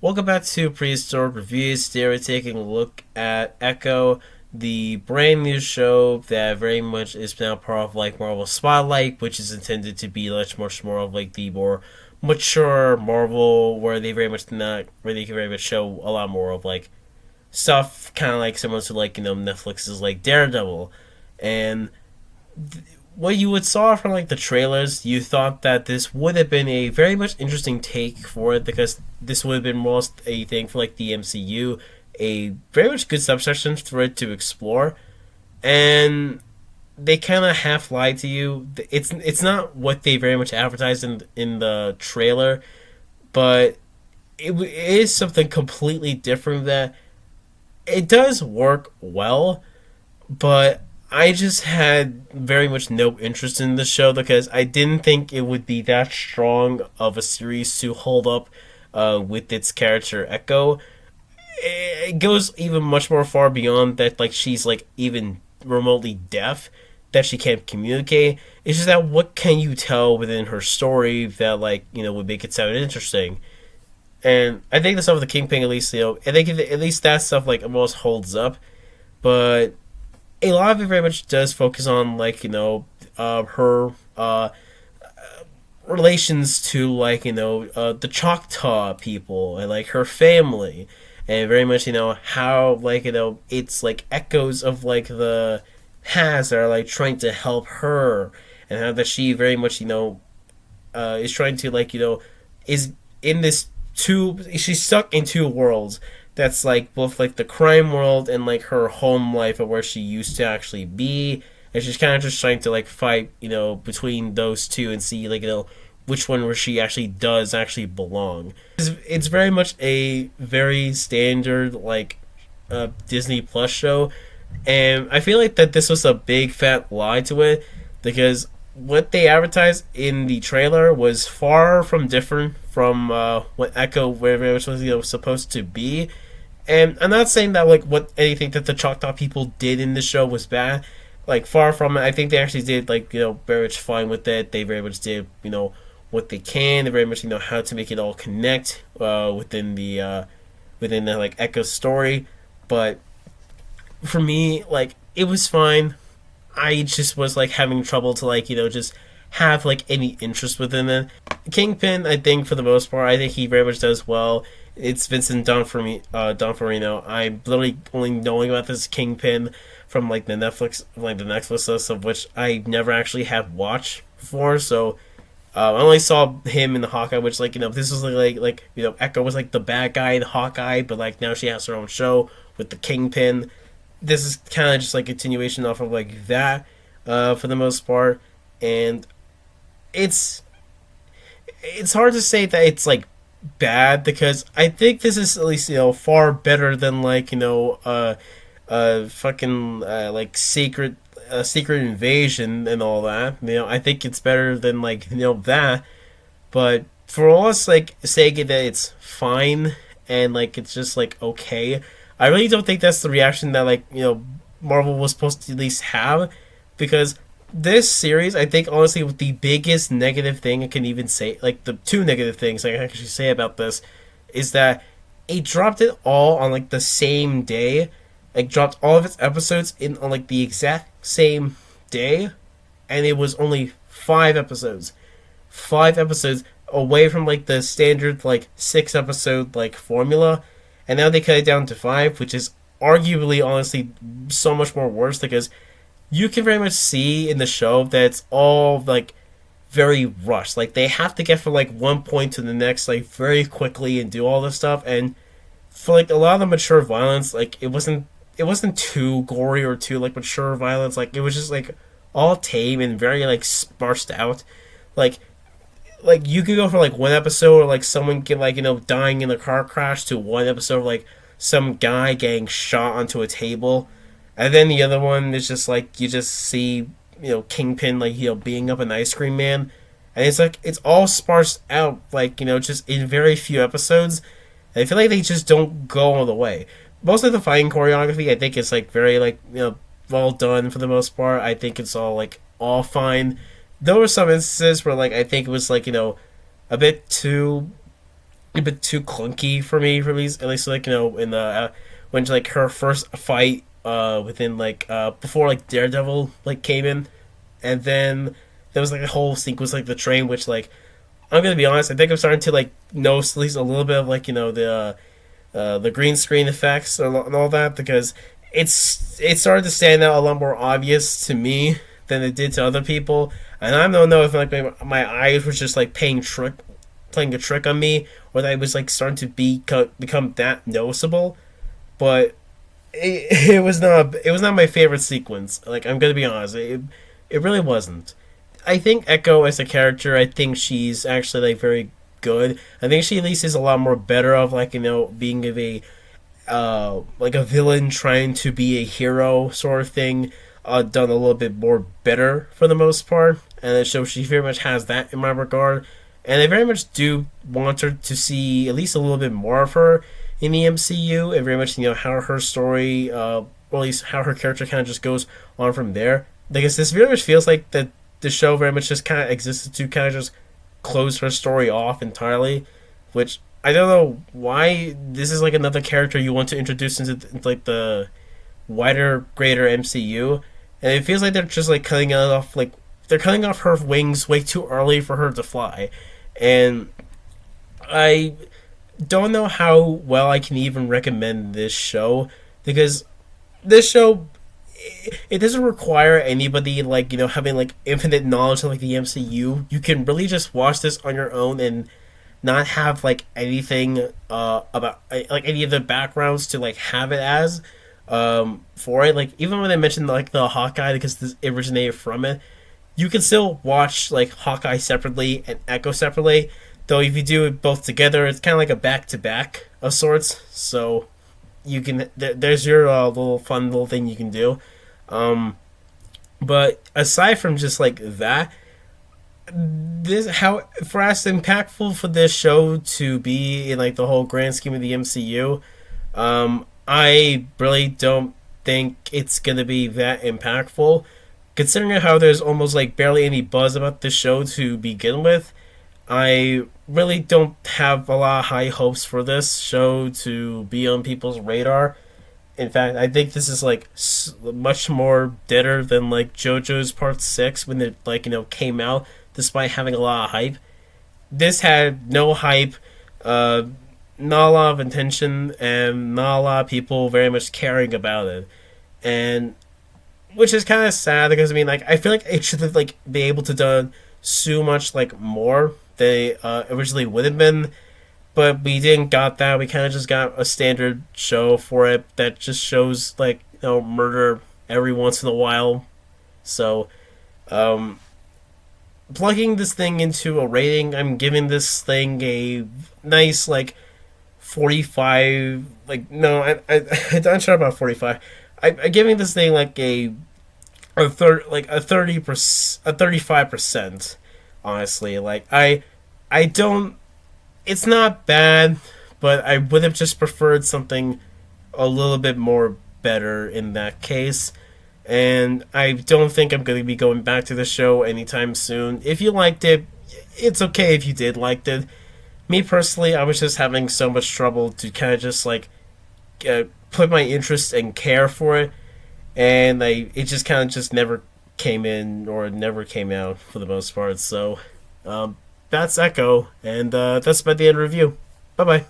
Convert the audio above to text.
Welcome back to Prehistoric Reviews. Today we're taking a look at Echo, the brand new show that very much is now part of like Marvel Spotlight, which is intended to be much more of like the more mature Marvel, where they very much not where they can very much show a lot more of like stuff, kind of like similar to like Netflix's like Daredevil, and what you would saw from like the trailers, you thought that this would have been a very much interesting take for it because this would have been most a thing for like the MCU, a very much good subsection for it to explore, and they kind of half lied to you. It's not what they very much advertised in the trailer, but it is something completely different that it does work well, but I just had very much no interest in the show because I didn't think it would be that strong of a series to hold up with its character Echo. It goes even much more far beyond that, like she's like even remotely deaf, that she can't communicate. It's just that what can you tell within her story that would make it sound interesting? And I think the stuff with the Kingpin, at least I think at least that stuff like almost holds up, but a lot of it very much does focus on her relations to the Choctaw people and like her family, and very much how it's like echoes of like the past that are like trying to help her, and how that she very much is trying to is in this two she's stuck in two worlds, that's like both like the crime world and like her home life of where she used to actually be, and she's kind of just trying to like fight between those two and see which one where she actually does actually belong. It's very much a very standard Disney Plus show, and I feel like that this was a big fat lie to it because what they advertised in the trailer was far from different from what Echo where it was supposed to be. And I'm not saying that like what anything that the Choctaw people did in the show was bad. Like far from it. I think they actually did very much fine with it. They very much did what they can. They very much how to make it all connect within the like Echo story. But for me, like it was fine. I just was like having trouble to just have like any interest within it. Kingpin, I think for the most part, I think he very much does well. It's Vincent D'Onofrio. I'm literally only knowing about this Kingpin from the Netflix list, of which I never actually had watched before. So I only saw him in the Hawkeye, which this was Echo was like the bad guy in Hawkeye, but like now she has her own show with the Kingpin. This is kind of just like continuation off of like that for the most part, and it's hard to say that it's like bad because I think this is at least far better than fucking secret invasion and all that. I think it's better than that, but for us saying that it's fine and it's just okay, I really don't think that's the reaction that Marvel was supposed to at least have, because this series, I think honestly, with the biggest negative thing I can even say, like the two negative things I can actually say about this, is that it dropped it all on the same day, dropped all of its episodes in on the exact same day, and it was only 5 episodes away from the standard 6 episode formula, and now they cut it down to 5, which is arguably honestly so much more worse because you can very much see in the show that it's all very rushed. They have to get from one point to the next very quickly and do all this stuff. And for a lot of the mature violence, it wasn't too gory or too mature violence. It was just all tame and very sparsed out. You could go from one episode or someone get dying in a car crash to one episode of some guy getting shot onto a table. And then the other one is just you just see Kingpin being up an ice cream man, and it's all sparsed out just in very few episodes. And I feel like they just don't go all the way. Most of the fighting choreography I think is very well done for the most part. I think it's all fine. There were some instances where I think it was a bit too a bit too clunky for me, for at least like in the when like her first fight within like before like Daredevil like came in, and then there was like a whole sequence like the train, which like I'm gonna be honest, I think I'm starting to like notice at least a little bit of like the green screen effects and all that, because it started to stand out a lot more obvious to me than it did to other people, and I don't know if like my eyes were just like playing a trick on me, or that it was like starting to become that noticeable. But it was not my favorite sequence. Like I'm gonna be honest, it really wasn't. I think Echo as a character, I think she's actually like very good. I think she at least is a lot more better of like being of a like a villain trying to be a hero sort of thing, done a little bit more better for the most part, and so she very much has that in my regard. And I very much do want her to see at least a little bit more of her in the MCU, and very much how her story, or at least how her character kind of just goes on from there. Because this very much feels like that the show very much just kind of existed to kind of just close her story off entirely, which I don't know why this is like another character you want to introduce into like the wider, greater MCU, and it feels like they're just like cutting it off, like they're cutting off her wings way too early for her to fly, and I don't know how well I can even recommend this show, because this show, it doesn't require anybody like having like infinite knowledge of like the MCU. You can really just watch this on your own and not have like anything about like any of the backgrounds to like have it as for it. Like even when I mentioned like the Hawkeye, because this originated from it, you can still watch like Hawkeye separately and Echo separately. Though if you do it both together, it's kind of like a back to back of sorts. So you can there's your little fun little thing you can do. Um, but aside from just like that, this how for as impactful for this show to be in like the whole grand scheme of the MCU, I really don't think it's gonna be that impactful, considering how there's almost like barely any buzz about the show to begin with. I really don't have a lot of high hopes for this show to be on people's radar. In fact, I think this is like much more deader than like JoJo's Part 6 when it like came out, despite having a lot of hype. This had no hype, uh, not a lot of attention, and not a lot of people very much caring about it. And which is kind of sad, because I mean, like I feel like it should have like be able to done so much like more they originally would have been, but we didn't got that. We kind of just got a standard show for it that just shows like murder every once in a while. So, um, plugging this thing into a rating, I'm giving this thing a nice like 45. Like no, I'm sure about 45. I'm giving this thing like a third, like a 30%, a 35%. Honestly, like I don't. It's not bad, but I would have just preferred something a little bit more better in that case. And I don't think I'm going to be going back to the show anytime soon. If you liked it, it's okay if you did like it. Me personally, I was just having so much trouble to kind of just like put my interest and care for it, and it just kind of just never came in or never came out for the most part. So that's Echo, and that's about the end of the review. Bye bye.